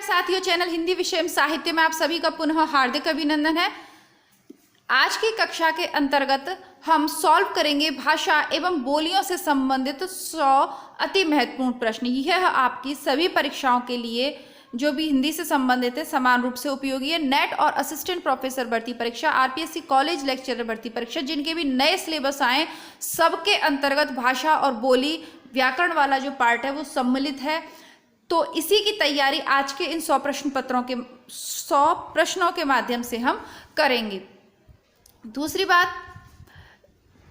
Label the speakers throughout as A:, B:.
A: साथियों, चैनल हिंदी विषय एवं साहित्य में आप सभी का पुनः हार्दिक अभिनंदन है। आज की कक्षा के अंतर्गत हम सॉल्व करेंगे भाषा एवं बोलियों से संबंधित 100 अति महत्वपूर्ण प्रश्न। यह आपकी सभी परीक्षाओं के लिए जो भी हिंदी से संबंधित है समान रूप से उपयोगी है। नेट और असिस्टेंट प्रोफेसर भर्ती परीक्षा, आरपीएससी कॉलेज लेक्चरर भर्ती परीक्षा, जिनके भी नए सिलेबस आए सबके अंतर्गत भाषा और बोली व्याकरण वाला जो पार्ट है वो सम्मिलित है। तो इसी की तैयारी आज के इन 100 प्रश्न पत्रों के 100 प्रश्नों के माध्यम से हम करेंगे। दूसरी बात,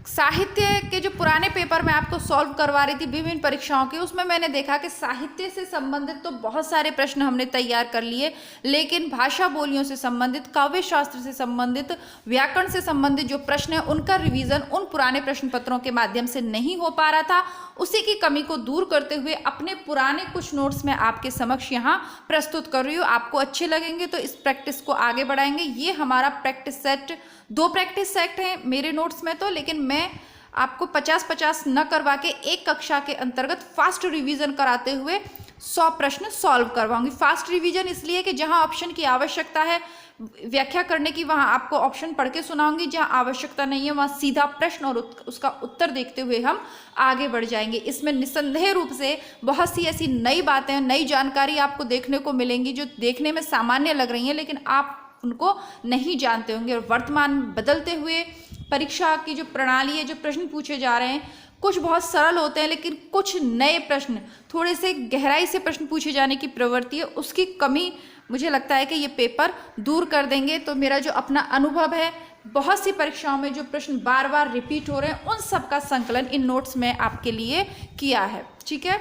A: साहित्य के जो पुराने पेपर मैं आपको सॉल्व करवा रही थी विभिन्न परीक्षाओं के, उसमें मैंने देखा कि साहित्य से संबंधित तो बहुत सारे प्रश्न हमने तैयार कर लिए, लेकिन भाषा बोलियों से संबंधित, काव्य शास्त्र से संबंधित, व्याकरण से संबंधित जो प्रश्न है उनका रिवीजन उन पुराने प्रश्न पत्रों के माध्यम से नहीं हो पा रहा था। उसी की कमी को दूर करते हुए अपने पुराने कुछ नोट्स मैं आपके समक्ष यहाँ प्रस्तुत कर रही हूँ। आपको अच्छे लगेंगे तो इस प्रैक्टिस को आगे बढ़ाएंगे। ये हमारा प्रैक्टिस सेट 2 प्रैक्टिस सेट हैं मेरे नोट्स में तो, लेकिन मैं आपको 50-50 न करवा के एक कक्षा के अंतर्गत फास्ट रिवीजन कराते हुए 100 प्रश्न सॉल्व करवाऊंगी। फास्ट रिवीजन इसलिए कि जहां ऑप्शन की आवश्यकता है व्याख्या करने की, वहां आपको ऑप्शन पढ़ के सुनाऊंगी। जहां आवश्यकता नहीं है वहां सीधा प्रश्न और उसका उत्तर देखते हुए हम आगे बढ़ जाएंगे। इसमें निस्संदेह रूप से बहुत सी ऐसी नई बातें, नई जानकारी आपको देखने को मिलेंगी जो देखने में सामान्य लग रही हैं, लेकिन आप उनको नहीं जानते होंगे। और वर्तमान बदलते हुए परीक्षा की जो प्रणाली है, जो प्रश्न पूछे जा रहे हैं, कुछ बहुत सरल होते हैं, लेकिन कुछ नए प्रश्न, थोड़े से गहराई से प्रश्न पूछे जाने की प्रवृत्ति है, उसकी कमी मुझे लगता है कि ये पेपर दूर कर देंगे। तो मेरा जो अपना अनुभव है, बहुत सी परीक्षाओं में जो प्रश्न बार बार रिपीट हो रहे हैं उन सब का संकलन इन नोट्स में आपके लिए किया है। ठीक है,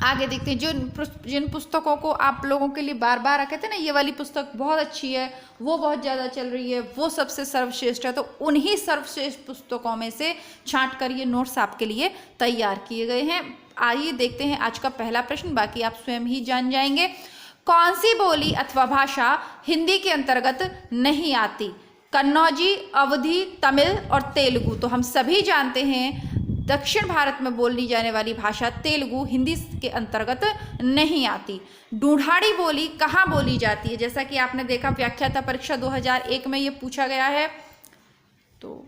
A: आगे देखते हैं। जिन पुस्तकों को आप लोगों के लिए बार बार कहते हैं ना, ये वाली पुस्तक बहुत अच्छी है, वो बहुत ज़्यादा चल रही है, वो सबसे सर्वश्रेष्ठ है, तो उन्हीं सर्वश्रेष्ठ पुस्तकों में से छांट कर ये नोट्स आपके लिए तैयार किए गए हैं। आइए देखते हैं आज का पहला प्रश्न, बाकी आप स्वयं ही जान जाएंगे। कौन सी बोली अथवा भाषा हिंदी के अंतर्गत नहीं आती? कन्नौजी, अवधी, तमिल और तेलुगु। तो हम सभी जानते हैं दक्षिण भारत में बोली जाने वाली भाषा तेलुगु हिंदी के अंतर्गत नहीं आती। ढूंढाड़ी बोली कहाँ बोली जाती है? जैसा कि आपने देखा व्याख्याता परीक्षा 2001 में ये पूछा गया है। तो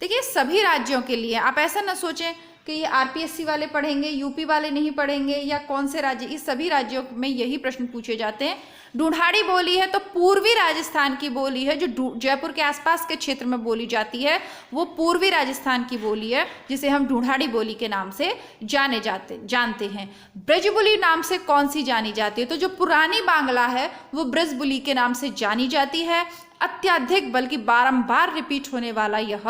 A: देखिए, सभी राज्यों के लिए आप ऐसा न सोचें कि ये आरपीएससी वाले पढ़ेंगे, यूपी वाले नहीं पढ़ेंगे, या कौन से राज्य, इस सभी राज्यों में यही प्रश्न पूछे जाते हैं। ढूंढाड़ी बोली है तो पूर्वी राजस्थान की बोली है, जो जयपुर के आसपास के क्षेत्र में बोली जाती है, वो पूर्वी राजस्थान की बोली है, जिसे हम ढूंढाड़ी बोली के नाम से जानते हैं। ब्रजबुली नाम से कौन सी जानी जाती है? तो जो पुरानी बांग्ला है वो ब्रजबुली के नाम से जानी जाती है। अत्यधिक बल्कि बारंबार रिपीट होने वाला यह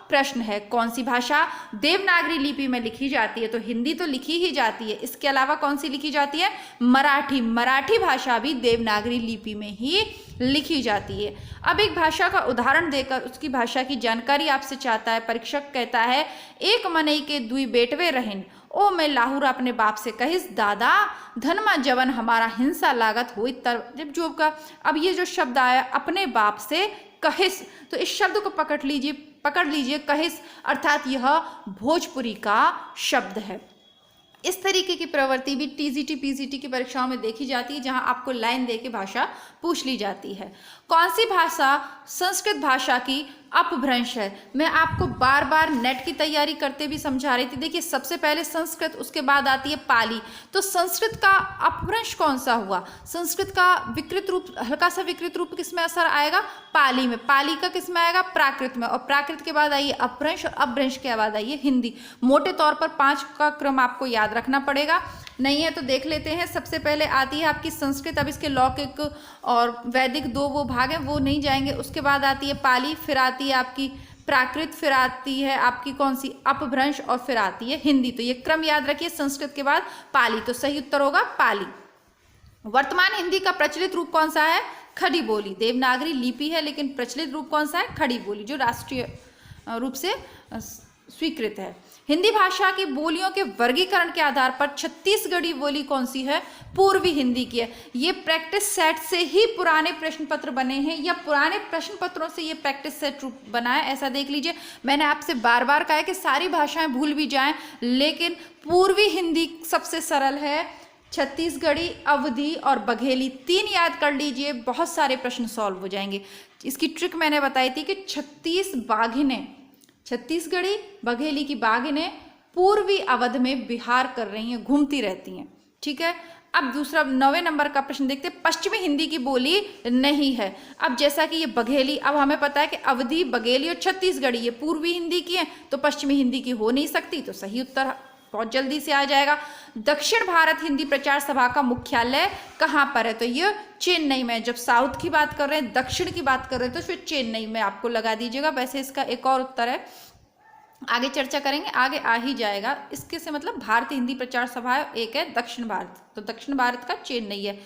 A: प्रश्न है। कौन सी भाषा देवनागरी लिपि में लिखी जाती है? तो हिंदी तो लिखी ही जाती है, इसके अलावा कौन सी लिखी जाती है? मराठी। मराठी भाषा भी देवनागरी लिपि में ही लिखी जाती है। अब एक भाषा का उदाहरण देकर उसकी भाषा की जानकारी आपसे चाहता है परीक्षक। कहता है, एक मनई के दुई बेटवे रहन, ओ मैं लाहुर अपने बाप से कहिस दादा, धनमा जवन हमारा हिंसा लागत हुई जब जो का। अब ये जो शब्द आया अपने बाप से कहिस, तो इस शब्द को पकड़ लीजिए कहिस, अर्थात यह भोजपुरी का शब्द है। इस तरीके की प्रवृत्ति भी टीजीटी पीजीटी की परीक्षाओं में देखी जाती है, जहां आपको लाइन दे के भाषा पूछ ली जाती है। कौन सी भाषा संस्कृत भाषा की अपभ्रंश है? मैं आपको बार बार नेट की तैयारी करते भी समझा रही थी। देखिए, सबसे पहले संस्कृत, उसके बाद आती है पाली। तो संस्कृत का अपभ्रंश कौन सा हुआ? संस्कृत का विकृत रूप, हल्का सा विकृत रूप किसमें असर आएगा? पाली में। पाली का किसमें आएगा? प्राकृत में। और प्राकृत के बाद आइए अपभ्रंश, और अपभ्रंश के बाद आइए हिंदी। मोटे तौर पर 5 का क्रम आपको याद रखना पड़ेगा। नहीं है तो देख लेते हैं। सबसे पहले आती है आपकी संस्कृत। अब इसके लौकिक और वैदिक 2 वो भाग हैं, वो नहीं जाएंगे। उसके बाद आती है पाली, फिर आती है आपकी प्राकृत, फिर आती है आपकी कौन सी? अपभ्रंश, और फिर आती है हिंदी। तो ये क्रम याद रखिए, संस्कृत के बाद पाली। तो सही उत्तर होगा पाली। वर्तमान हिंदी का प्रचलित रूप कौन सा है? खड़ी बोली। देवनागरी लिपि है, लेकिन प्रचलित रूप कौन सा है? खड़ी बोली, जो राष्ट्रीय रूप से स्वीकृत है। हिंदी भाषा की बोलियों के वर्गीकरण के आधार पर छत्तीसगढ़ी बोली कौन सी है? पूर्वी हिंदी की है। ये प्रैक्टिस सेट से ही पुराने प्रश्न पत्र बने हैं, या पुराने प्रश्न पत्रों से ये प्रैक्टिस सेट रूप बना है, ऐसा देख लीजिए। मैंने आपसे बार बार कहा है कि सारी भाषाएं भूल भी जाएं, लेकिन पूर्वी हिंदी सबसे सरल है, छत्तीसगढ़ी, अवधी और बघेली, 3 याद कर लीजिए, बहुत सारे प्रश्न सॉल्व हो जाएंगे। इसकी ट्रिक मैंने बताई थी कि 36 बाघिनें, छत्तीसगढ़ी बघेली की बाघिनें पूर्वी अवध में विहार कर रही हैं, घूमती रहती हैं। ठीक है, अब दूसरा 9वें नंबर का प्रश्न देखते हैं। पश्चिमी हिंदी की बोली नहीं है। अब जैसा कि ये बघेली, अब हमें पता है कि अवधी, बघेली और छत्तीसगढ़ी ये पूर्वी हिंदी की है, तो पश्चिमी हिंदी की हो नहीं सकती, तो सही उत्तर बहुत जल्दी से आ जाएगा। दक्षिण भारत हिंदी प्रचार सभा का मुख्यालय कहाँ पर है? तो ये चेन्नई में। जब साउथ की बात कर रहे हैं, दक्षिण की बात कर रहे हैं, तो फिर चेन्नई में आपको लगा दीजिएगा। वैसे इसका एक और उत्तर है, आगे चर्चा करेंगे, आगे आ ही जाएगा। इसके से मतलब भारतीय हिंदी प्रचार सभा एक है दक्षिण भारत, तो दक्षिण भारत का चेन्नई है।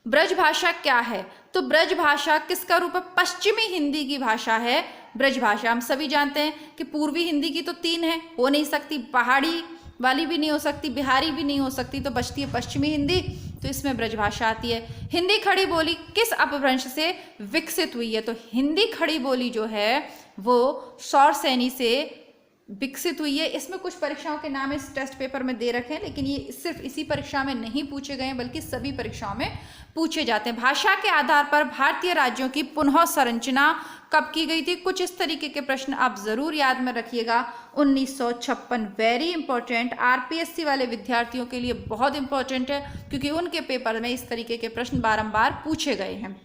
A: ब्रज भाषा क्या है? तो ब्रज भाषा किसका रूप है? पश्चिमी हिंदी की भाषा है ब्रज भाषा। हम सभी जानते हैं कि पूर्वी हिंदी की तो 3 है, हो नहीं सकती, पहाड़ी वाली भी नहीं हो सकती, बिहारी भी नहीं हो सकती, तो बचती है पश्चिमी हिंदी, तो इसमें ब्रज भाषा आती है। हिंदी खड़ी बोली किस अपभ्रंश से विकसित हुई है? तो हिंदी खड़ी बोली जो है वो सौरसैनी से विकसित हुई है। इसमें कुछ परीक्षाओं के नाम इस टेस्ट पेपर में दे रखे हैं, लेकिन ये सिर्फ इसी परीक्षा में नहीं पूछे गए हैं, बल्कि सभी परीक्षाओं में पूछे जाते हैं। भाषा के आधार पर भारतीय राज्यों की पुनः संरचना कब की गई थी? कुछ इस तरीके के प्रश्न आप जरूर याद में रखिएगा। 1956, वेरी इंपॉर्टेंट, आरपीएससी वाले विद्यार्थियों के लिए बहुत इंपॉर्टेंट है, क्योंकि उनके पेपर में इस तरीके के प्रश्न बारंबार पूछे गए हैं।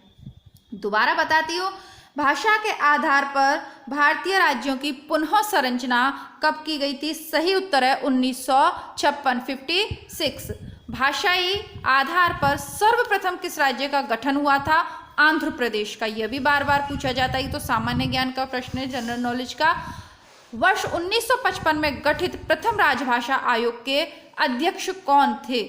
A: दोबारा बताती हूँ, भाषा के आधार पर भारतीय राज्यों की पुनः संरचना कब की गई थी? सही उत्तर है 1956, 56। भाषाई आधार पर सर्वप्रथम किस राज्य का गठन हुआ था? आंध्र प्रदेश का। यह भी बार बार पूछा जाता है, तो सामान्य ज्ञान का प्रश्न है, जनरल नॉलेज का। वर्ष 1955 में गठित प्रथम राजभाषा आयोग के अध्यक्ष कौन थे?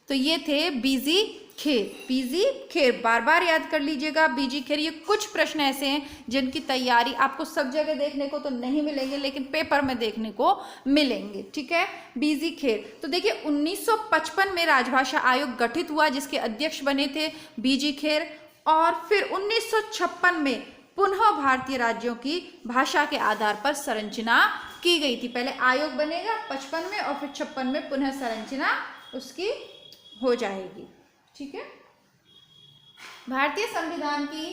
A: तो ये थे बीजी खेर। बीजी खेर, बार बार याद कर लीजिएगा, बीजी खेर। ये कुछ प्रश्न ऐसे हैं जिनकी तैयारी आपको सब जगह देखने को तो नहीं मिलेंगे, लेकिन पेपर में देखने को मिलेंगे। ठीक है, बीजी खेर। तो देखिए 1955 में राजभाषा आयोग गठित हुआ, जिसके अध्यक्ष बने थे बीजी खेर, और फिर 1956 में पुनः भारतीय राज्यों की भाषा के आधार पर संरचना की गई थी। पहले आयोग बनेगा 55 में, और फिर 56 में पुनः संरचना उसकी हो जाएगी। ठीक है, भारतीय संविधान की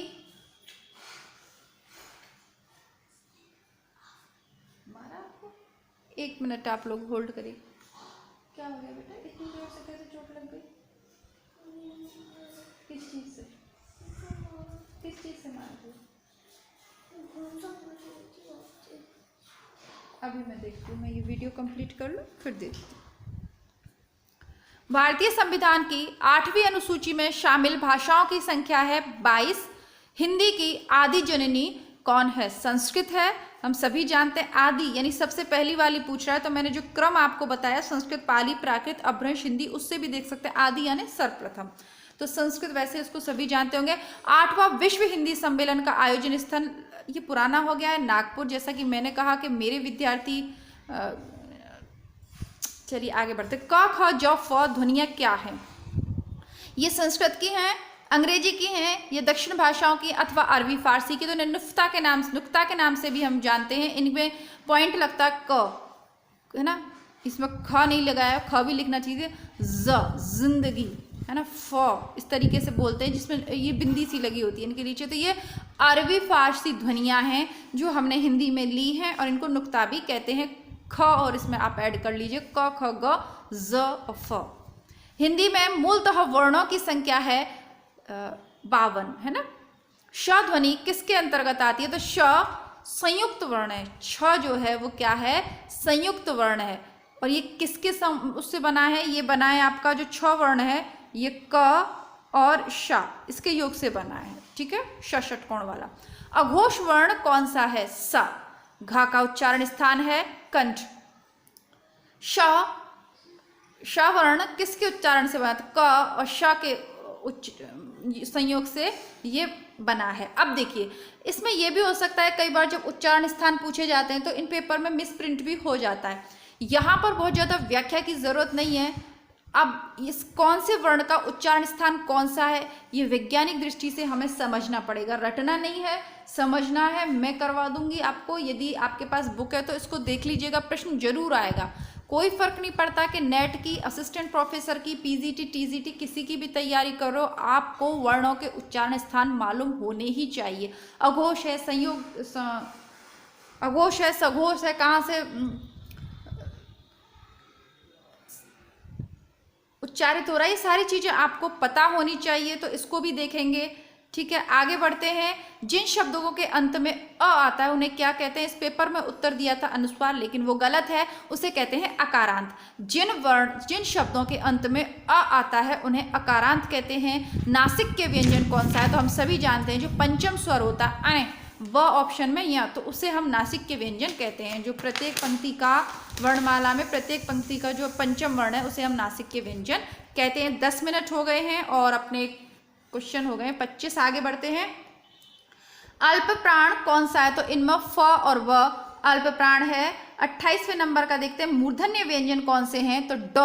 A: एक मिनट आप लोग होल्ड करिए। क्या हो गया बेटा, इतनी जोर से कैसे चोट लग गई? किस चीज से? किस चीज से मार दी? अभी मैं देखती हूँ, मैं ये वीडियो कंप्लीट कर लूँ फिर देखती हूँ। भारतीय संविधान की 8वीं अनुसूची में शामिल भाषाओं की संख्या है 22। हिंदी की आदि जननी कौन है? संस्कृत है, हम सभी जानते हैं। आदि यानी सबसे पहली वाली पूछ रहा है, तो मैंने जो क्रम आपको बताया, संस्कृत, पाली, प्राकृत, अपभ्रंश, हिंदी, उससे भी देख सकते हैं। आदि यानी सर्वप्रथम, तो संस्कृत वैसे इसको सभी जानते होंगे। 8वां विश्व हिंदी सम्मेलन का आयोजन स्थल, ये पुराना हो गया है, नागपुर। जैसा कि मैंने कहा कि मेरे विद्यार्थी, चलिए आगे बढ़ते। क, ख, ज, फ ध्वनियाँ क्या हैं? ये संस्कृत की हैं, अंग्रेजी की हैं, ये दक्षिण भाषाओं की अथवा अरबी फारसी की। तो नुक्ता के नाम से भी हम जानते हैं। इनमें पॉइंट लगता है क, है ना, इसमें ख नहीं लगाया, ख भी लिखना चाहिए। ज, जिंदगी, है ना। फ इस तरीके से बोलते हैं, जिसमें ये बिंदी सी लगी होती है इनके नीचे। तो ये अरबी फारसी ध्वनियाँ हैं जो हमने हिंदी में ली हैं, और इनको नुक्ता भी कहते हैं। ख और इसमें आप ऐड कर लीजिए क, ख, ग, ज और फ। हिंदी में मूलतः वर्णों की संख्या है 52, है ना। श ध्वनि किसके अंतर्गत आती है? तो श संयुक्त वर्ण है। छ जो है वो क्या है? संयुक्त वर्ण है। और ये किसके उससे बना है? ये बना है आपका जो छ वर्ण है, ये क और श, इसके योग से बना है। ठीक है, ष षटकोण वाला। अघोष वर्ण कौन सा है? स। घ का उच्चारण स्थान है कंठ। श वर्ण किसके उच्चारण से बना? क और श के संयोग से ये बना है। अब देखिए, इसमें यह भी हो सकता है कई बार जब उच्चारण स्थान पूछे जाते हैं तो इन पेपर में मिस प्रिंट भी हो जाता है। यहाँ पर बहुत ज़्यादा व्याख्या की ज़रूरत नहीं है। अब इस कौन से वर्ण का उच्चारण स्थान कौन सा है, ये वैज्ञानिक दृष्टि से हमें समझना पड़ेगा, रटना नहीं है, समझना है। मैं करवा दूंगी आपको, यदि आपके पास बुक है तो इसको देख लीजिएगा, प्रश्न जरूर आएगा। कोई फर्क नहीं पड़ता कि नेट की, असिस्टेंट प्रोफेसर की, पीजीटी, टीजीटी, किसी की भी तैयारी करो, आपको वर्णों के उच्चारण स्थान मालूम होने ही चाहिए। अघोष है, अघोष है, सघोष है, कहाँ से उच्चारित हो रहा है, ये सारी चीजें आपको पता होनी चाहिए, तो इसको भी देखेंगे। ठीक है, आगे बढ़ते हैं। जिन शब्दों के अंत में अ आता है उन्हें क्या कहते हैं? इस पेपर में उत्तर दिया था अनुस्वार, लेकिन वो गलत है, उसे कहते हैं अकारांत। जिन शब्दों के अंत में अ आता है उन्हें अकारांत कहते हैं। नासिक के व्यंजन कौन सा है? तो हम सभी जानते हैं जो पंचम स्वर होता है व ऑप्शन में या, तो उसे हम नासिक के व्यंजन कहते हैं। जो प्रत्येक पंक्ति का वर्णमाला में प्रत्येक पंक्ति का जो पंचम वर्ण है उसे हम नासिक के व्यंजन कहते हैं। 10 मिनट हो गए हैं और अपने क्वेश्चन हो गए हैं 25। आगे बढ़ते हैं। अल्प प्राण कौन सा है? तो इनमें फ और व अल्प प्राण है। 28वें नंबर का देखते हैं। मूर्धन्य व्यंजन कौन से हैं? तो ड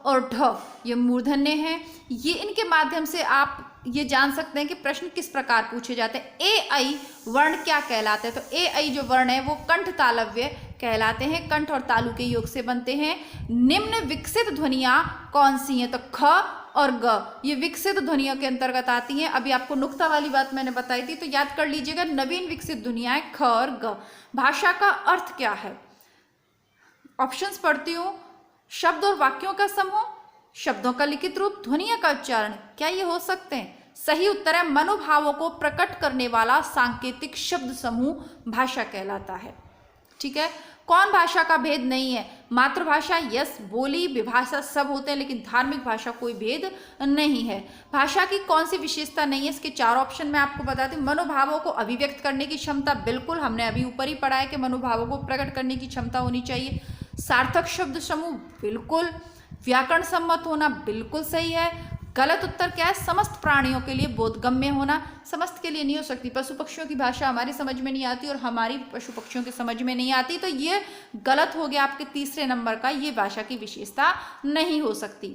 A: और ढ ये मूर्धन्य हैं। ये इनके माध्यम से आप ये जान सकते हैं कि प्रश्न किस प्रकार पूछे जाते हैं। ए आई वर्ण क्या कहलाते हैं? तो ए आई जो वर्ण है वो कंठ तालव्य कहलाते हैं, कंठ और तालु के योग से बनते हैं। निम्न विकसित ध्वनियां कौन सी हैं? तो ख और ग ये विकसित ध्वनियों के अंतर्गत आती हैं। अभी आपको नुक्ता वाली बात मैंने बताई थी, तो याद कर लीजिएगा। नवीन विकसित ध्वनियां ख और ग। भाषा का अर्थ क्या है? ऑप्शंस पढ़ती हूँ। शब्द और वाक्यों का समूह, शब्दों का लिखित रूप, ध्वनियों का उच्चारण, क्या ये हो सकते हैं? सही उत्तर है मनोभावों को प्रकट करने वाला सांकेतिक शब्द समूह भाषा कहलाता है। ठीक है, कौन भाषा का भेद नहीं है? मातृभाषा, यस, बोली, विभाषा सब होते हैं, लेकिन धार्मिक भाषा कोई भेद नहीं है। भाषा की कौन सी विशेषता नहीं है? इसके 4 ऑप्शन मैं आपको बताती हूँ। मनोभावों को अभिव्यक्त करने की क्षमता, बिल्कुल, हमने अभी ऊपर ही पढ़ा है कि मनोभावों को प्रकट करने की क्षमता होनी चाहिए। सार्थक शब्द समूह, बिल्कुल। व्याकरण सम्मत होना, बिल्कुल सही है। गलत उत्तर क्या है? समस्त प्राणियों के लिए बोधगम्य होना, समस्त के लिए नहीं हो सकती। पशु पक्षियों की भाषा हमारी समझ में नहीं आती और हमारी पशु पक्षियों की समझ में नहीं आती, तो ये गलत हो गया आपके 3रे नंबर का। ये भाषा की विशेषता नहीं हो सकती।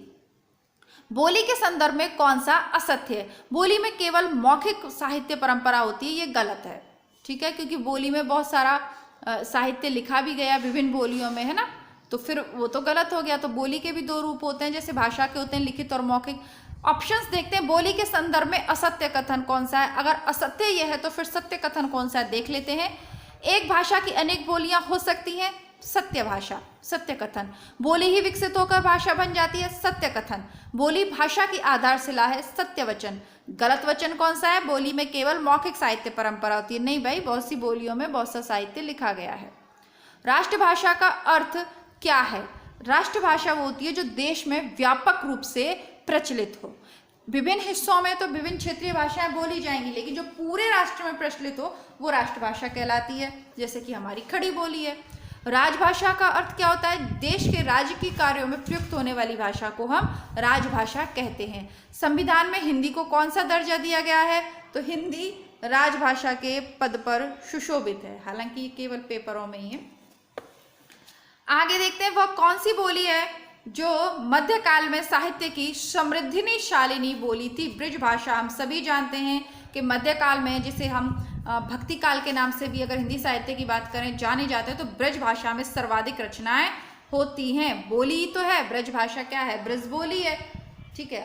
A: बोली के संदर्भ में कौन सा असत्य है? बोली में केवल मौखिक साहित्य परंपरा होती है, ये गलत है। ठीक है, क्योंकि बोली में बहुत सारा साहित्य लिखा भी गया विभिन्न बोलियों में, है ना, तो फिर वो तो गलत हो गया। तो बोली के भी 2 रूप होते हैं, जैसे भाषा के होते हैं लिखित और मौखिक। ऑप्शंस देखते हैं। बोली के संदर्भ में असत्य कथन कौन सा है? अगर असत्य यह है तो फिर सत्य कथन कौन सा है देख लेते हैं। एक भाषा की अनेक बोलियां हो सकती हैं, सत्य भाषा, सत्य कथन। बोली ही विकसित होकर भाषा बन जाती है, सत्य कथन। बोली भाषा की आधारशिला है, सत्य वचन। गलत वचन कौन सा है? बोली में केवल मौखिक साहित्य परंपरा होती है। नहीं भाई, बहुत सी बोलियों में बहुत सा साहित्य लिखा गया है। राष्ट्रभाषा का अर्थ क्या है? राष्ट्रभाषा वो होती है जो देश में व्यापक रूप से प्रचलित हो। विभिन्न हिस्सों में तो विभिन्न क्षेत्रीय भाषाएं बोली जाएंगी, लेकिन जो पूरे राष्ट्र में प्रचलित हो वो राष्ट्रभाषा कहलाती है, जैसे कि हमारी खड़ी बोली है। राजभाषा का अर्थ क्या होता है? देश के राज्य के कार्यों में प्रयुक्त होने वाली भाषा को हम राजभाषा कहते हैं। संविधान में हिंदी को कौन सा दर्जा दिया गया है? तो हिंदी राजभाषा के पद पर सुशोभित है, हालांकि ये केवल पेपरों में ही है। आगे देखते हैं, वह कौन सी बोली है जो मध्यकाल में साहित्य की समृद्धिनी शालिनी बोली थी? ब्रज भाषा। हम सभी जानते हैं कि मध्यकाल में, जिसे हम भक्ति काल के नाम से भी अगर हिंदी साहित्य की बात करें जाने जाते हैं, तो ब्रज भाषा में सर्वाधिक रचनाएं होती हैं। बोली तो है, ब्रज भाषा क्या है? ब्रज बोली है। ठीक है,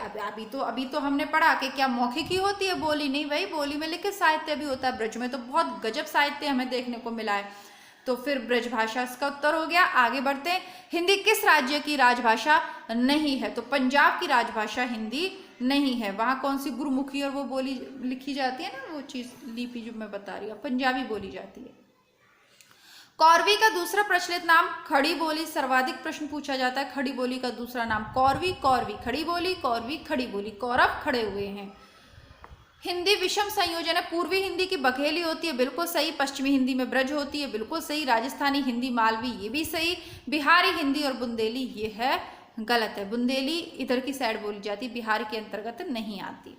A: अभी तो हमने पढ़ा कि क्या मौखिक ही होती है बोली? नहीं भाई, बोली में लिखित साहित्य भी होता है। ब्रज में तो बहुत गजब साहित्य हमें देखने को मिला है, तो फिर ब्रजभाषा इसका उत्तर हो गया। आगे बढ़ते हैं। हिंदी किस राज्य की राजभाषा नहीं है? तो पंजाब की राजभाषा हिंदी नहीं है। वहाँ कौन सी गुरुमुखी और वो बोली लिखी जाती है ना, वो चीज लिपि जो मैं बता रही हूँ, पंजाबी बोली जाती है। कौरवी का दूसरा प्रचलित नाम खड़ी बोली। सर्वाधिक प्रश्न पूछा जाता है, खड़ी बोली का दूसरा नाम कौरवी, कौरवी खड़ी बोली, कौरवी खड़ी बोली। कौरव खड़े हुए हैं। हिंदी विषम संयोजन है। पूर्वी हिंदी की बघेली होती है, बिल्कुल सही। पश्चिमी हिंदी में ब्रज होती है, बिल्कुल सही। राजस्थानी हिंदी मालवी, ये भी सही। बिहारी हिंदी और बुंदेली, ये है गलत है। बुंदेली इधर की साइड बोली जाती है, बिहार के अंतर्गत नहीं आती।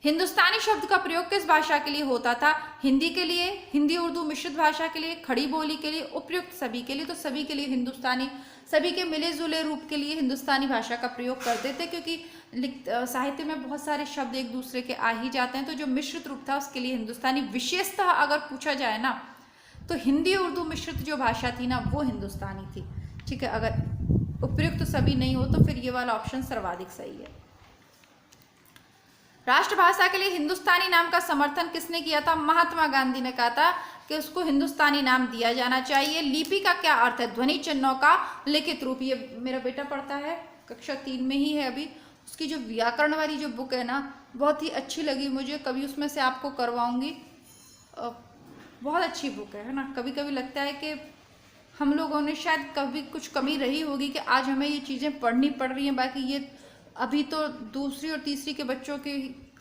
A: हिंदुस्तानी शब्द का प्रयोग किस भाषा के लिए होता था? हिंदी के लिए, हिंदी उर्दू मिश्रित भाषा के लिए, खड़ी बोली के लिए, उपयुक्त सभी के लिए। तो सभी के लिए हिंदुस्तानी, सभी के मिले जुले रूप के लिए हिंदुस्तानी भाषा का प्रयोग करते थे, क्योंकि साहित्य में बहुत सारे शब्द एक दूसरे के आ ही जाते हैं। तो जो मिश्रित रूप था उसके लिए हिंदुस्तानी। विशेषतः अगर पूछा जाए ना, तो हिंदी उर्दू मिश्रित जो भाषा थी ना, वो हिंदुस्तानी थी। ठीक है, अगर उपयुक्त सभी नहीं हो तो फिर ये वाला ऑप्शन सर्वाधिक सही है। राष्ट्रभाषा के लिए हिंदुस्तानी नाम का समर्थन किसने किया था? महात्मा गांधी ने कहा था कि उसको हिंदुस्तानी नाम दिया जाना चाहिए। लिपि का क्या अर्थ है? ध्वनि चिन्हों का लिखित रूप। ये मेरा बेटा पढ़ता है, कक्षा 3 में ही है अभी। उसकी जो व्याकरण वाली जो बुक है ना, बहुत ही अच्छी लगी मुझे, कभी उसमें से आपको करवाऊंगी। बहुत अच्छी बुक है ना। कभी कभी लगता है कि हम लोगों ने शायद कभी कुछ कमी रही होगी कि आज हमें ये चीज़ें पढ़नी पड़ रही हैं, बाकी ये अभी तो दूसरी और तीसरी के बच्चों के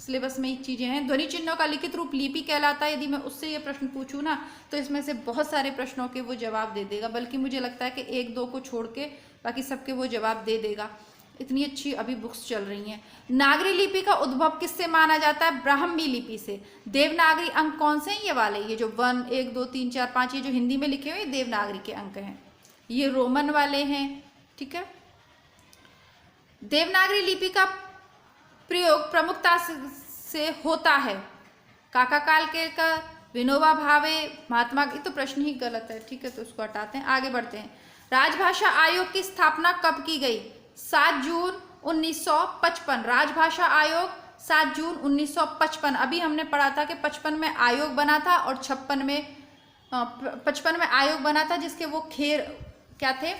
A: सिलेबस में ही चीज़ें हैं। ध्वनि चिन्हों का लिखित रूप लिपि कहलाता है। यदि मैं उससे ये प्रश्न पूछूं ना तो इसमें से बहुत सारे प्रश्नों के वो जवाब दे देगा, बल्कि मुझे लगता है कि 1-2 को छोड़ के बाकी सबके वो जवाब दे देगा। इतनी अच्छी अभी बुक्स चल रही हैं। नागरी लिपि का उद्भव किससे माना जाता है? ब्राह्मी लिपि से। देवनागरी अंक कौन से हैं? ये वाले, ये जो 1, 1, 2, 3, 4, 5 ये जो हिंदी में लिखे हुए देवनागरी के अंक हैं। ये रोमन वाले हैं, ठीक है। देवनागरी लिपि का प्रयोग प्रमुखता से होता है काका कालकेलकर, विनोबा भावे, महात्मा। ये तो प्रश्न ही गलत है, ठीक है, तो उसको हटाते हैं, आगे बढ़ते हैं। राजभाषा आयोग की स्थापना कब की गई? 7 जून 1955। राजभाषा आयोग 7 जून 1955। अभी हमने पढ़ा था कि 55 में आयोग बना था और 56 में आयोग बना था, जिसके वो खेर क्या थे,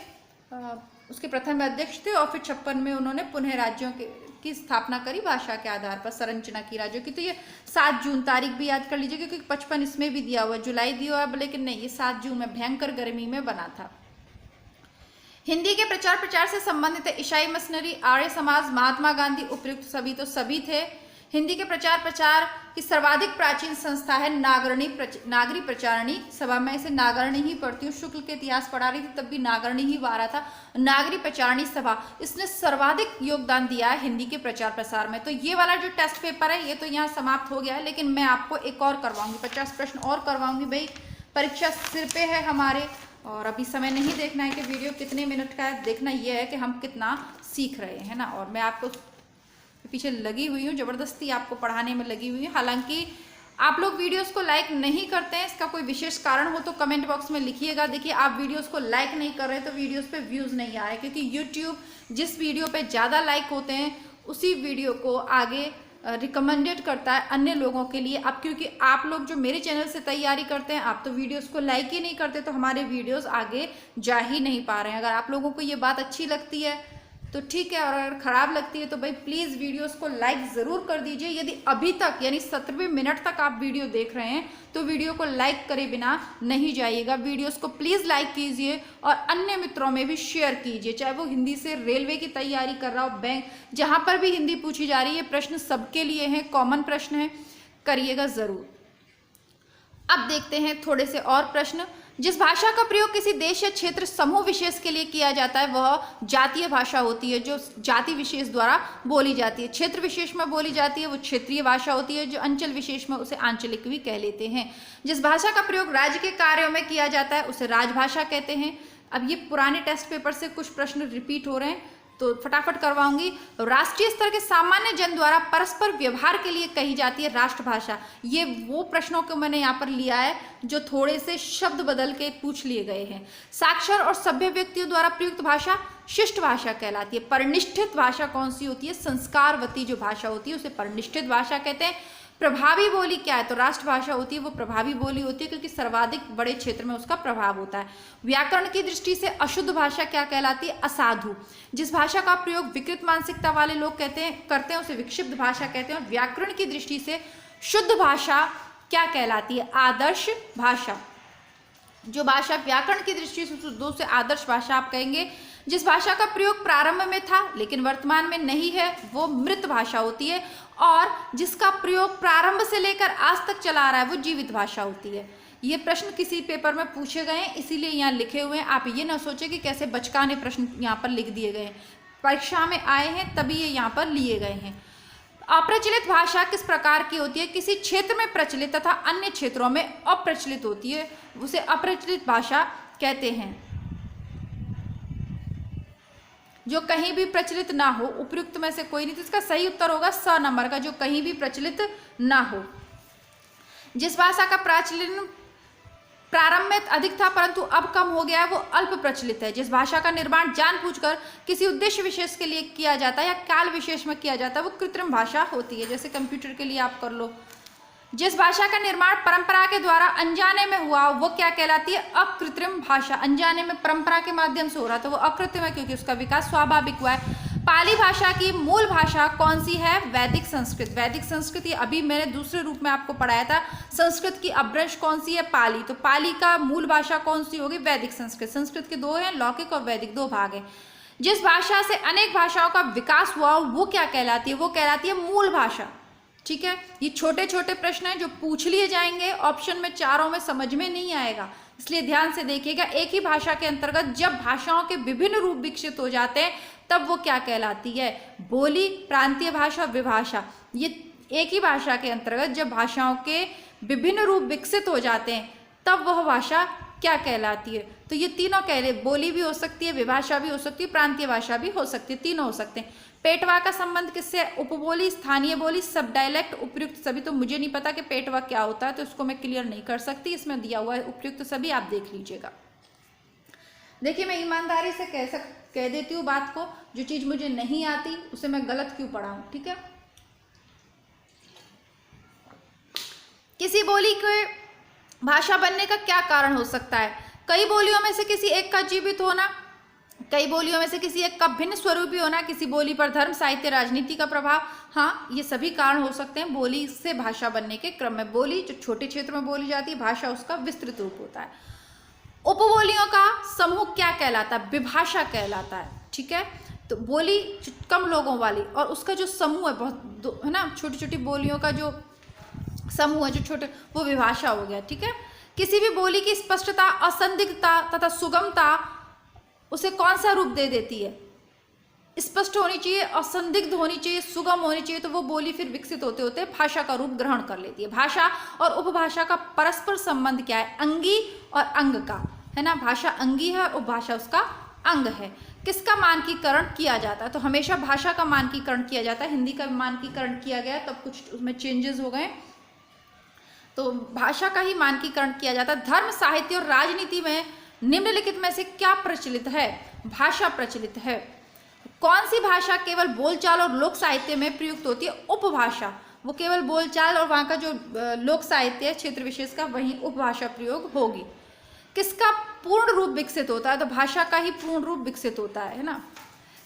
A: उसके प्रथम अध्यक्ष थे, और फिर 56 में उन्होंने पुनः राज्यों की स्थापना करी भाषा के आधार पर, संरचना की राज्यों की। तो ये 7 जून तारीख भी याद कर लीजिए, क्योंकि 55 इसमें भी दिया हुआ, जुलाई दिया हुआ, लेकिन नहीं, ये 7 जून में भयंकर गर्मी में बना था। हिंदी के प्रचार प्रचार से संबंधित है ईसाई मिशनरी, आर्य समाज, महात्मा गांधी, उपयुक्त सभी, तो सभी थे। हिंदी के प्रचार प्रचार की सर्वाधिक प्राचीन संस्था है नागरी प्रचारणी सभा। मैं इसे नागरणी ही पढ़ती हूँ, शुक्ल के इतिहास पढ़ा रही थी तब भी नागरणी ही आ रहा था। नागरी प्रचारणी सभा, इसने सर्वाधिक योगदान दिया है हिंदी के प्रचार प्रसार में। तो ये वाला जो टेस्ट पेपर है ये तो यहाँ समाप्त हो गया है, लेकिन मैं आपको एक और करवाऊंगी, 50 प्रश्न और करवाऊंगी। भाई परीक्षा सिर पे है हमारे, और अभी समय नहीं देखना है कि वीडियो कितने मिनट का है, देखना यह है कि हम कितना सीख रहे हैं ना। और मैं आपको पीछे लगी हुई हूँ, जबरदस्ती आपको पढ़ाने में लगी हुई हूँ। हालांकि आप लोग वीडियोस को लाइक नहीं करते हैं, इसका कोई विशेष कारण हो तो कमेंट बॉक्स में लिखिएगा। देखिए, आप वीडियोस को लाइक नहीं कर रहे तो वीडियोस पे व्यूज़ नहीं आ रहे, क्योंकि यूट्यूब जिस वीडियो पे ज़्यादा लाइक होते हैं उसी वीडियो को आगे रिकमेंडेड करता है अन्य लोगों के लिए। अब क्योंकि आप लोग जो मेरे चैनल से तैयारी करते हैं, आप तो वीडियोस को लाइक ही नहीं करते, तो हमारे वीडियोस आगे जा ही नहीं पा रहे हैं। अगर आप लोगों को ये बात अच्छी लगती है तो ठीक है, और अगर ख़राब लगती है तो भाई प्लीज़ वीडियोस को लाइक ज़रूर कर दीजिए। यदि अभी तक यानी 17वें मिनट तक आप वीडियो देख रहे हैं तो वीडियो को लाइक करे बिना नहीं जाइएगा। वीडियोस को प्लीज़ लाइक कीजिए और अन्य मित्रों में भी शेयर कीजिए, चाहे वो हिंदी से रेलवे की तैयारी कर रहा हो, बैंक, जहाँ पर भी हिंदी पूछी जा रही है, प्रश्न सबके लिए हैं, कॉमन प्रश्न है, करिएगा ज़रूर। अब देखते हैं थोड़े से और प्रश्न। जिस भाषा का प्रयोग किसी देश या क्षेत्र समूह विशेष के लिए किया जाता है वह जातीय भाषा होती है, जो जाति विशेष द्वारा बोली जाती है। क्षेत्र विशेष में बोली जाती है वो क्षेत्रीय भाषा होती है, जो अंचल विशेष में उसे आंचलिक भी कह लेते हैं। जिस भाषा का प्रयोग राज्य के कार्यों में किया जाता है उसे राजभाषा कहते हैं। अब ये पुराने टेस्ट पेपर से कुछ प्रश्न रिपीट हो रहे हैं तो फटाफट करवाऊंगी। राष्ट्रीय स्तर के सामान्य जन द्वारा परस्पर व्यवहार के लिए कही जाती है राष्ट्रभाषा। ये वो प्रश्नों को मैंने यहाँ पर लिया है जो थोड़े से शब्द बदल के पूछ लिए गए हैं। साक्षर और सभ्य व्यक्तियों द्वारा प्रयुक्त भाषा शिष्ट भाषा कहलाती है। परिनिष्ठित भाषा कौन सी होती है? संस्कारवती जो भाषा होती है उसे परिनिष्ठित भाषा कहते हैं। प्रभावी बोली क्या है? तो राष्ट्रभाषा होती है वो प्रभावी बोली होती है, क्योंकि सर्वाधिक बड़े क्षेत्र में उसका प्रभाव होता है। व्याकरण की दृष्टि से अशुद्ध भाषा क्या कहलाती है? असाधु। जिस भाषा का प्रयोग विकृत मानसिकता वाले लोग करते हैं उसे विक्षिप्त भाषा कहते हैं। और व्याकरण की दृष्टि से शुद्ध भाषा क्या कहलाती है? आदर्श भाषा। जो भाषा व्याकरण की दृष्टि से शुद्ध उसे आदर्श भाषा आप कहेंगे। जिस भाषा का प्रयोग प्रारंभ में था लेकिन वर्तमान में नहीं है वो मृत भाषा होती है। और जिसका प्रयोग प्रारंभ से लेकर आज तक चला आ रहा है वो जीवित भाषा होती है। ये प्रश्न किसी पेपर में पूछे गए हैं इसीलिए यहाँ लिखे हुए हैं। आप ये ना सोचें कि कैसे बचकाने प्रश्न यहाँ पर लिख दिए गए हैं, परीक्षा में आए हैं तभी ये यहाँ पर लिए गए हैं। अप्रचलित भाषा किस प्रकार की होती है? किसी क्षेत्र में प्रचलित तथा अन्य क्षेत्रों में अप्रचलित होती है, उसे अप्रचलित भाषा कहते हैं। जो कहीं भी प्रचलित ना हो, उपयुक्त में से कोई नहीं, तो इसका सही उत्तर होगा स नंबर का, जो कहीं भी प्रचलित ना हो। जिस भाषा का प्राचीन प्रारंभ में अधिक था परंतु अब कम हो गया है, वो अल्प प्रचलित है। जिस भाषा का निर्माण जानबूझकर किसी उद्देश्य विशेष के लिए किया जाता है या काल विशेष में किया जाता है वो कृत्रिम भाषा होती है। जैसे कंप्यूटर के लिए आप कर लो। जिस भाषा का निर्माण परंपरा के द्वारा अनजाने में हुआ वो क्या कहलाती है? अकृत्रिम भाषा। अनजाने में परंपरा के माध्यम से हो रहा था वो अकृत्रिम है, क्योंकि उसका विकास स्वाभाविक हुआ है। पाली भाषा की मूल भाषा कौन सी है? वैदिक संस्कृत। वैदिक संस्कृत ये अभी मैंने दूसरे रूप में आपको पढ़ाया था। संस्कृत की अपभ्रंश कौन सी है? पाली। तो पाली का मूल भाषा कौन सी होगी? वैदिक संस्कृत। संस्कृत के दो हैं, लौकिक और वैदिक, दो भाग हैं। जिस भाषा से अनेक भाषाओं का विकास हुआ वो क्या कहलाती है? वो कहलाती है मूल भाषा। ठीक है, ये छोटे छोटे प्रश्न हैं जो पूछ लिए जाएंगे ऑप्शन में, चारों में समझ में नहीं आएगा, इसलिए ध्यान से देखिएगा। एक ही भाषा के अंतर्गत जब भाषाओं के विभिन्न रूप विकसित हो जाते हैं तब वो क्या कहलाती है? बोली, प्रांतीय भाषा, विभाषा। ये एक ही भाषा के अंतर्गत जब भाषाओं के विभिन्न रूप विकसित हो जाते हैं तब वह भाषा क्या कहलाती है? तो ये तीनों कहले, बोली भी हो सकती है, विभाषा भी हो सकती है, प्रांतीय भाषा भी हो सकती है, तीनों हो सकते हैं। पेटवा का संबंध किससे? उपबोली, स्थानीय बोली, सब डायलेक्ट, उपयुक्त सभी। तो मुझे नहीं पता कि पेटवा क्या होता है तो इसको मैं क्लियर नहीं कर सकती, इसमें दिया हुआ है उपयुक्त सभी, आप देख लीजिएगा। देखिए मैं ईमानदारी से कह देती हूँ बात को, जो चीज मुझे नहीं आती उसे मैं गलत क्यों पढ़ाऊं, ठीक है। किसी बोली के भाषा बनने का क्या कारण हो सकता है? कई बोलियों में से किसी एक का जीवित होना, कई बोलियों में से किसी एक का भिन्न स्वरूपी होना, किसी बोली पर धर्म, साहित्य, राजनीति का प्रभाव। हाँ, ये सभी कारण हो सकते हैं बोली से भाषा बनने के क्रम में। बोली जो छोटे क्षेत्र में बोली जाती है, भाषा उसका विस्तृत रूप होता है। उपबोलियों का समूह क्या कहलाता है? विभाषा कहलाता है, ठीक है। तो बोली कम लोगों वाली और उसका जो समूह है बहुत है ना, छोटी छोटी बोलियों का जो समूह है जो छोटे, वो विभाषा हो गया, ठीक है। किसी भी बोली की स्पष्टता, असंदिग्धता तथा सुगमता उसे कौन सा रूप दे देती है? स्पष्ट होनी चाहिए, असंदिग्ध होनी चाहिए, सुगम होनी चाहिए, तो वो बोली फिर विकसित होते होते भाषा का रूप ग्रहण कर लेती है। भाषा और उपभाषा का परस्पर संबंध क्या है? अंगी और अंग का, है ना। भाषा अंगी है और उपभाषा उसका अंग है। किसका मानकीकरण किया जाता है? तो हमेशा भाषा का मानकीकरण किया जाता है। हिंदी का मानकीकरण किया गया तब कुछ उसमें चेंजेस हो गए, तो भाषा का ही मानकीकरण किया जाता है। धर्म, साहित्य और राजनीति में निम्नलिखित में से क्या प्रचलित है? भाषा प्रचलित है। कौन सी भाषा केवल बोलचाल और लोक साहित्य में प्रयुक्त होती है? उपभाषा। वो केवल बोलचाल और वहाँ का जो लोक साहित्य है क्षेत्र विशेष का, वहीं उपभाषा प्रयोग होगी। किसका पूर्ण रूप विकसित होता है? तो भाषा का ही पूर्ण रूप विकसित होता है ना।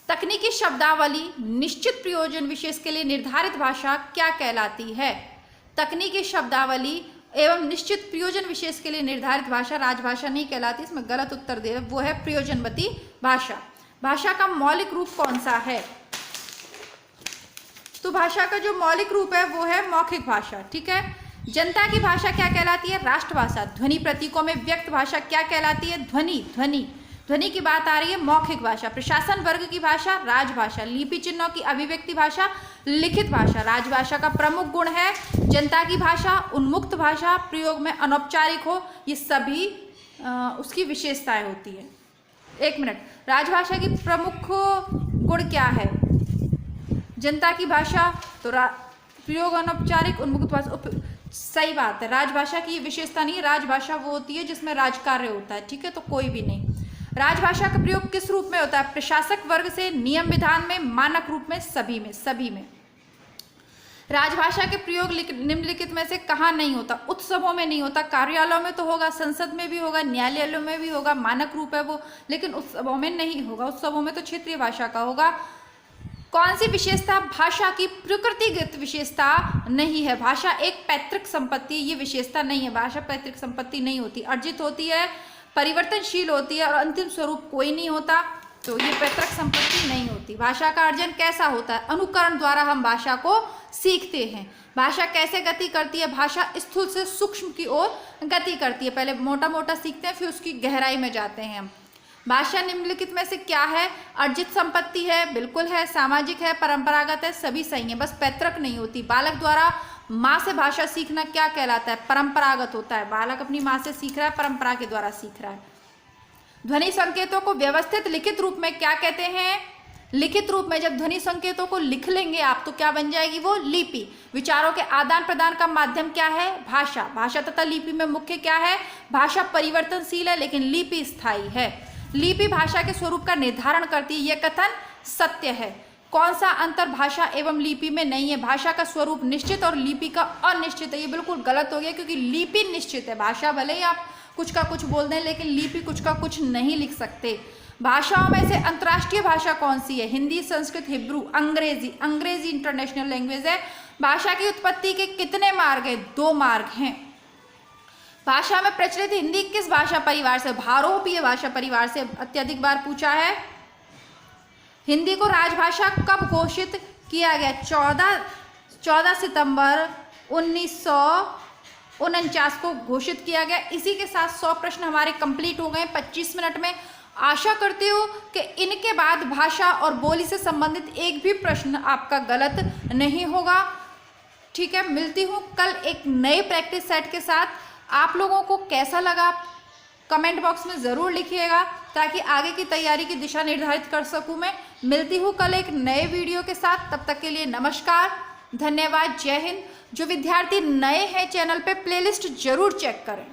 A: तकनीकी शब्दावली निश्चित प्रयोजन विशेष के लिए निर्धारित भाषा क्या कहलाती है? तकनीकी शब्दावली एवं निश्चित प्रयोजन विशेष के लिए निर्धारित भाषा राजभाषा नहीं कहलाती, इसमें गलत उत्तर दे, वो है प्रयोजनवती भाषा। भाषा का मौलिक रूप कौन सा है? तो भाषा का जो मौलिक रूप है वो है मौखिक भाषा, ठीक है। जनता की भाषा क्या कहलाती है? राष्ट्रभाषा। ध्वनि प्रतीकों में व्यक्त भाषा क्या कहलाती है? ध्वनि। ध्वनि ध्वनि की बात आ रही है, मौखिक भाषा। प्रशासन वर्ग की भाषा राजभाषा। लिपि चिन्हों की अभिव्यक्ति भाषा लिखित भाषा। राजभाषा का प्रमुख गुण है जनता की भाषा, उन्मुक्त भाषा, प्रयोग में अनौपचारिक हो, ये सभी उसकी विशेषताएं होती है। एक मिनट, राजभाषा की प्रमुख गुण क्या है? जनता की भाषा तो प्रयोग अनौपचारिक, उन्मुक्त भाषा, सही बात है। राजभाषा की ये विशेषता नहीं है, राजभाषा वो होती है जिसमें राजकार्य होता है, ठीक है, तो कोई भी नहीं। राजभाषा का प्रयोग किस रूप में होता है? प्रशासक वर्ग से, नियम विधान में, मानक रूप में, सभी में, सभी में। राजभाषा के प्रयोग निम्नलिखित में से कहाँ नहीं होता? उत्सवों में नहीं होता, कार्यालयों में तो होगा, संसद में भी होगा, न्यायालयों में भी होगा, मानक रूप है वो, लेकिन उत्सवों में नहीं होगा। उत्सवों में तो क्षेत्रीय भाषा का होगा। कौन सी विशेषता भाषा की प्रकृतिगत विशेषता नहीं है? भाषा एक पैतृक संपत्ति, ये विशेषता नहीं है। भाषा पैतृक संपत्ति नहीं होती, अर्जित होती है, परिवर्तनशील होती है और अंतिम स्वरूप कोई नहीं होता, तो ये पैतृक संपत्ति नहीं होती। भाषा का अर्जन कैसा होता है? अनुकरण द्वारा हम भाषा को सीखते हैं। भाषा कैसे गति करती है? भाषा स्थूल से सूक्ष्म की ओर गति करती है। पहले मोटा मोटा सीखते हैं, फिर उसकी गहराई में जाते हैं हम। भाषा निम्नलिखित में से क्या है? अर्जित संपत्ति है, बिल्कुल है, सामाजिक है, परंपरागत है, सभी सही है, बस पैतृक नहीं होती। बालक द्वारा माँ से भाषा सीखना क्या कहलाता है? परंपरागत होता है। बालक अपनी माँ से सीख रहा है, परंपरा के द्वारा सीख रहा है। ध्वनि संकेतों को व्यवस्थित लिखित रूप में क्या कहते हैं? लिखित रूप में जब ध्वनि संकेतों को लिख लेंगे आप तो क्या बन जाएगी वो लिपि। विचारों के आदान प्रदान का माध्यम क्या है, भाषा। भाषा तथा लिपि में मुख्य क्या है, भाषा परिवर्तनशील है लेकिन लिपि स्थायी है। लिपि भाषा के स्वरूप का निर्धारण करती है, यह कथन सत्य है। कौन सा अंतर भाषा एवं लिपि में नहीं है, भाषा का स्वरूप निश्चित और लिपि का अनिश्चित है। ये बिल्कुल गलत हो गया क्योंकि लिपि निश्चित है, भाषा भले ही आप कुछ का कुछ बोल दें लेकिन लिपि कुछ का कुछ नहीं लिख सकते। भाषाओं में से अंतर्राष्ट्रीय भाषा कौन सी है, हिंदी, संस्कृत, हिब्रू, अंग्रेजी। अंग्रेजी इंटरनेशनल लैंग्वेज है। भाषा की उत्पत्ति के कितने मार्ग हैं, 2 मार्ग हैं। भाषा में प्रचलित हिंदी किस भाषा परिवार से, भारोपीय भाषा परिवार से अत्यधिक बार पूछा है। हिंदी को राजभाषा कब घोषित किया गया, 14 सितंबर 1949 को घोषित किया गया। इसी के साथ 100 प्रश्न हमारे कंप्लीट हो गए 25 मिनट में। आशा करती हूँ कि इनके बाद भाषा और बोली से संबंधित एक भी प्रश्न आपका गलत नहीं होगा। ठीक है, मिलती हूँ कल एक नए प्रैक्टिस सेट के साथ। आप लोगों को कैसा लगा कमेंट बॉक्स में ज़रूर लिखिएगा ताकि आगे की तैयारी की दिशा निर्धारित कर सकूँ मैं। मिलती हूँ कल एक नए वीडियो के साथ, तब तक के लिए नमस्कार, धन्यवाद, जय हिंद। जो विद्यार्थी नए हैं चैनल पे प्लेलिस्ट जरूर चेक करें।